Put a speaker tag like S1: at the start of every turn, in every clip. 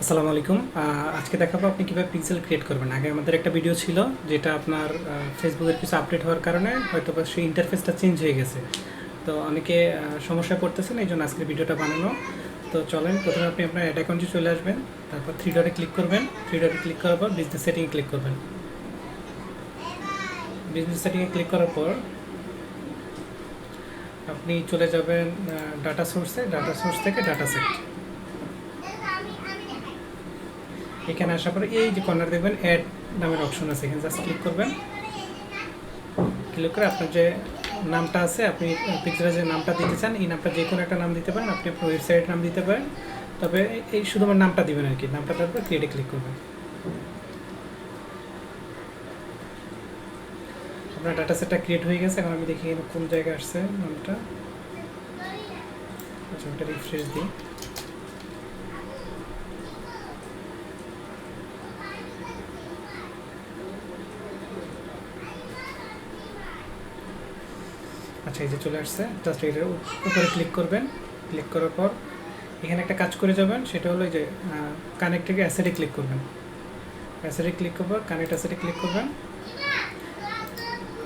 S1: আসসালামু আলাইকুম। আজকে দেখাবো আপনি কীভাবে পিক্সেল ক্রিয়েট করবেন। আগে আমাদের একটা ভিডিও ছিল যেটা আপনার ফেসবুকের কিছু আপডেট হওয়ার কারণে হয়তো বা সেই ইন্টারফেসটা চেঞ্জ হয়ে গেছে। তো অনেকে সমস্যায় পড়তেছেন, এই জন্য আজকের ভিডিওটা বানানো। তো চলেন, প্রথমে আপনি আপনার অ্যাড অ্যাকাউন্টে চলে আসবেন, তারপর থ্রি ডটে ক্লিক করবেন। থ্রি ডটে ক্লিক করার পর বিজনেস সেটিংয়ে ক্লিক করবেন। বিজনেস সেটিংয়ে ক্লিক করার পর আপনি চলে যাবেন ডাটা সোর্সে। ডাটা সোর্স থেকে ডাটা সেট। এখানে আসার পরে এই যে কর্নার দেখবেন অ্যাড নামের অপশন আছে, এখানে জাস্ট ক্লিক করবেন। ক্লিক করে আপনার যে নামটা আছে, আপনি পিক্সেলের যে নামটা দিতে চান, এই নামটা যে কোনো একটা নাম দিতে পারেন। আপনি আপনার ওয়েবসাইটের নাম দিতে পারেন, তবে এই শুধুমাত্র নামটা দিবেন আর কি। নামটা দেওয়ার পর ক্রিয়েটে ক্লিক করবেন। আপনার ডাটা সেটটা ক্রিয়েট হয়ে গেছে। এখন আমি দেখি কোন জায়গায় আসছে নামটা। আচ্ছা, ওটা রিফ্রেশ দিই। আচ্ছা, এই যে চলে আসছে। জাস্ট এটার উপরে ক্লিক করবেন। ক্লিক করার পর এখানে একটা কাজ করে যাবেন, সেটা হলো যে কানেক্ট থেকে অ্যাসেটে ক্লিক করবেন। অ্যাসেটে ক্লিক করবো, কানেক্ট অ্যাসেটে ক্লিক করবেন।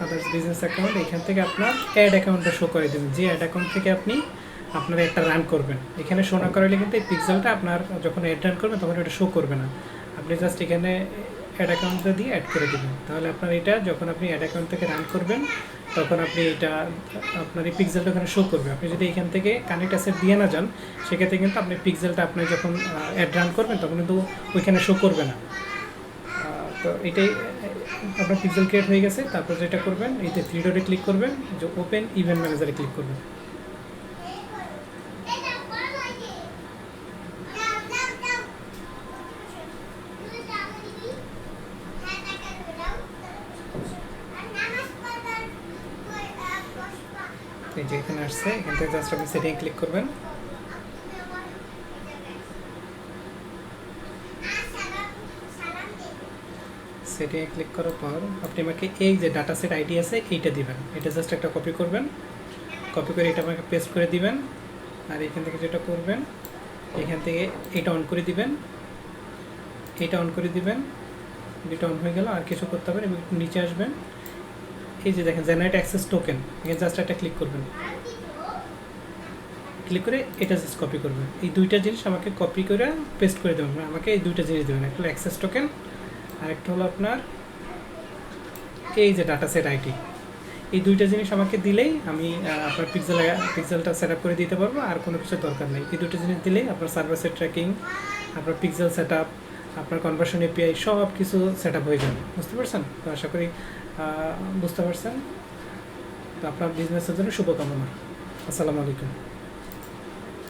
S1: আদার্স বিজনেস অ্যাকাউন্ট, এখান থেকে আপনার অ্যাড অ্যাকাউন্টটা শো করে দেবেন, যে অ্যাড অ্যাকাউন্ট থেকে আপনি আপনার একটা রান করবেন। এখানে শো না করালে কিন্তু এই পিক্সেলটা আপনার যখন অ্যাড রান করবেন তখন এটা শো করবে না। আপনি জাস্ট এখানে অ্যাড অ্যাকাউন্টটা দিয়ে অ্যাড করে দেবেন, তাহলে আপনার এটা যখন আপনি অ্যাড অ্যাকাউন্ট থেকে রান করবেন তখন আপনি এটা আপনার এই পিক্সেলটা ওখানে শো করবে। আপনি যদি এখান থেকে কানেক্ট অ্যাসেট দিয়ে না যান, সেক্ষেত্রে কিন্তু আপনি পিক্সেলটা আপনি যখন অ্যাড রান করবেন তখন কিন্তু ওইখানে শো করবে না। তো এটাই আপনার পিক্সেল ক্রিয়েট হয়ে গেছে। তারপর যেটা করবেন, এইতে থ্রি ডটে ক্লিক করবেন, যে ওপেন ইভেন্ট ম্যানেজারে ক্লিক করবেন। এই যে এখানে আসছে, এখান থেকে জাস্ট আপনি সেটিংয়ে ক্লিক করবেন। সেটিংয়ে ক্লিক করার পর আপনি আমাকে এই যে ডাটা সেট আইডি আছে এইটা দিবেন। এটা জাস্ট একটা কপি করবেন। কপি করে এটা আমাকে পেস্ট করে দিবেন। আর এখান থেকে যেটা করবেন, এখান থেকে এটা অন করে দিবেন। এটা অন করে দিবেন। এটা অন হয়ে গেল, আর কিছু করতে হবে এবং নিচে আসবেন। এই যে দেখেন জেনারেট অ্যাক্সেস টোকেন, এখানে জাস্ট একটা ক্লিক করবেন। ক্লিক করে এটা জাস্ট কপি করবেন। এই দুইটা জিনিস আমাকে কপি করে পেস্ট করে দেবেন। আমাকে এই দুইটা জিনিস দেবেন, একটা হলো অ্যাক্সেস টোকেন আর একটা হলো আপনার এই যে ডাটা সেট আইডি। এই দুইটা জিনিস আমাকে দিলেই আমি আপনার পিক্সেলটা সেট আপ করে দিতে পারবো, আর কোনো কিছু দরকার নেই। এই দুটো জিনিস দিলেই আপনার সার্ভার সেট ট্র্যাকিং, আপনার পিক্সেল সেট আপ, আপনার কনভার্সন এপিআই সব কিছু সেট আপ হয়ে যাবে। বুঝতে পারছেন? তো আশা করি বুঝতে পারছেন। তো আপনার বিজনেসের জন্য শুভকামনা। আসসালামু আলাইকুম।